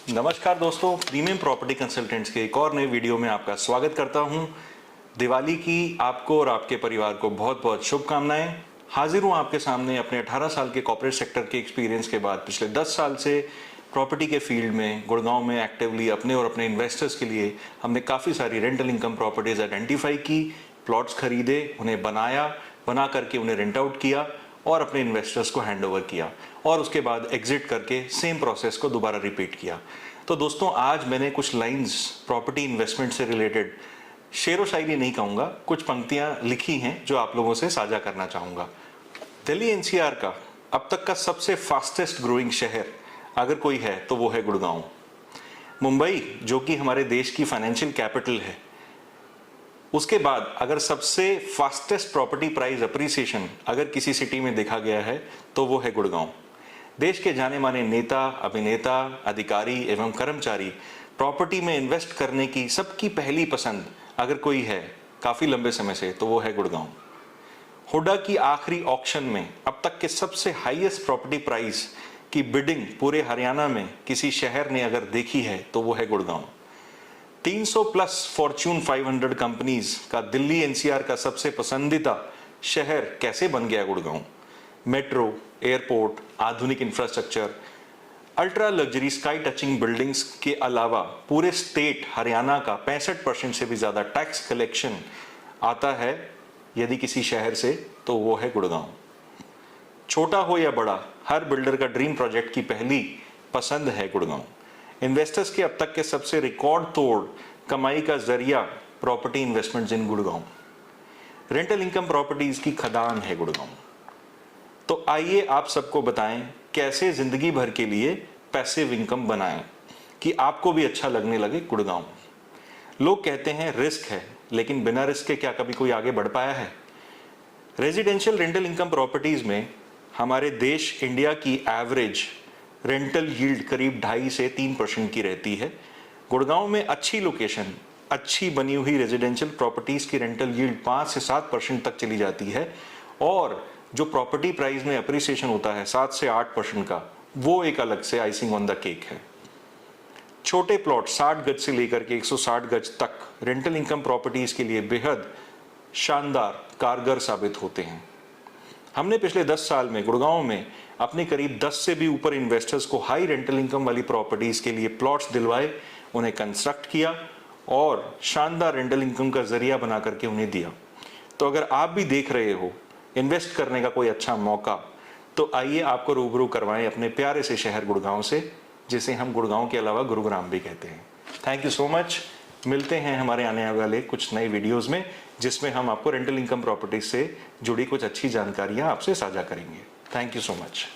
नमस्कार दोस्तों, premium property consultants के एक और नए वीडियो में आपका स्वागत करता हूं। दिवाली की आपको और आपके परिवार को बहुत बहुत शुभकामनाएं। हाजिर हूं आपके सामने अपने 18 साल के कॉर्पोरेट सेक्टर के एक्सपीरियंस के बाद पिछले 10 साल से प्रॉपर्टी के फील्ड में गुड़गांव में एक्टिवली अपने और अपने इन्वेस्टर्स के लिए हमने काफ़ी सारी रेंटल इनकम प्रॉपर्टीज आइडेंटिफाई की, प्लॉट्स खरीदे, उन्हें बना करके उन्हें रेंट आउट किया और अपने इन्वेस्टर्स को हैंड ओवर किया और उसके बाद एग्जिट करके सेम प्रोसेस को दोबारा रिपीट किया। तो दोस्तों, आज मैंने कुछ लाइंस प्रॉपर्टी इन्वेस्टमेंट से रिलेटेड, शेरो शायरी नहीं कहूँगा, कुछ पंक्तियाँ लिखी हैं जो आप लोगों से साझा करना चाहूँगा। दिल्ली एनसीआर का अब तक का सबसे फास्टेस्ट ग्रोइंग शहर अगर कोई है तो वो है गुड़गांव। मुंबई, जो कि हमारे देश की फाइनेंशियल कैपिटल है, उसके बाद अगर सबसे फास्टेस्ट प्रॉपर्टी प्राइस अप्रिसिएशन अगर किसी सिटी में देखा गया है तो वो है गुड़गांव। देश के जाने माने नेता, अभिनेता, अधिकारी एवं कर्मचारी प्रॉपर्टी में इन्वेस्ट करने की सबकी पहली पसंद अगर कोई है काफ़ी लंबे समय से तो वो है गुड़गांव। हुडा की आखिरी ऑक्शन में अब तक के सबसे हाईएस्ट प्रॉपर्टी प्राइस की बिडिंग पूरे हरियाणा में किसी शहर ने अगर देखी है तो वो है गुड़गांव। 300 प्लस फॉर्च्यून 500 कंपनीज का दिल्ली एनसीआर का सबसे पसंदीदा शहर कैसे बन गया गुड़गांव। मेट्रो, एयरपोर्ट, आधुनिक infrastructure, ultra luxury sky touching buildings के अलावा पूरे स्टेट हरियाणा का 65% से भी ज़्यादा टैक्स कलेक्शन आता है यदि किसी शहर से तो वो है गुड़गांव। छोटा हो या बड़ा, हर बिल्डर का ड्रीम प्रोजेक्ट की पहली पसंद है गुड़गांव। इन्वेस्टर्स के अब तक के सबसे रिकॉर्ड तोड़ कमाई का जरिया property investments in Gurgaon. Rental income properties की खदान है गुड़गांव। तो आइए आप सबको बताएं कैसे जिंदगी भर के लिए पैसिव इनकम बनाएं कि आपको भी अच्छा लगने लगे गुड़गांव। लोग कहते हैं रिस्क है, लेकिन बिना रिस्क के क्या कभी कोई आगे बढ़ पाया है? रेजिडेंशियल रेंटल इनकम प्रॉपर्टीज में हमारे देश इंडिया की एवरेज रेंटल यील्ड करीब 2.5 से 3% की रहती है। गुड़गांव में अच्छी लोकेशन, अच्छी बनी हुई रेजिडेंशियल प्रॉपर्टीज की रेंटल यील्ड 5 से 7% तक चली जाती है और जो प्रॉपर्टी प्राइस में अप्रिसिएशन होता है 7 से 8% का, वो एक अलग से आइसिंग ऑन द केक है। छोटे प्लॉट 60 गज से लेकर के 160 गज तक रेंटल इनकम प्रॉपर्टीज के लिए बेहद शानदार कारगर साबित होते हैं। हमने पिछले 10 साल में गुड़गांव में अपने करीब 10 से भी ऊपर इन्वेस्टर्स को हाई रेंटल इनकम वाली प्रॉपर्टीज के लिए प्लॉट्स दिलवाए, उन्हें कंस्ट्रक्ट किया और शानदार रेंटल इनकम का जरिया बना करके उन्हें दिया। तो अगर आप भी देख रहे हो इन्वेस्ट करने का कोई अच्छा मौका, तो आइए आपको रूबरू करवाएं अपने प्यारे से शहर गुड़गांव से, जिसे हम गुड़गांव के अलावा गुरुग्राम भी कहते हैं। Thank you so much. मिलते हैं हमारे आने वाले कुछ नए वीडियोस में, जिसमें हम आपको रेंटल इनकम प्रॉपर्टीज से जुड़ी कुछ अच्छी जानकारियां आपसे साझा करेंगे। Thank you so much.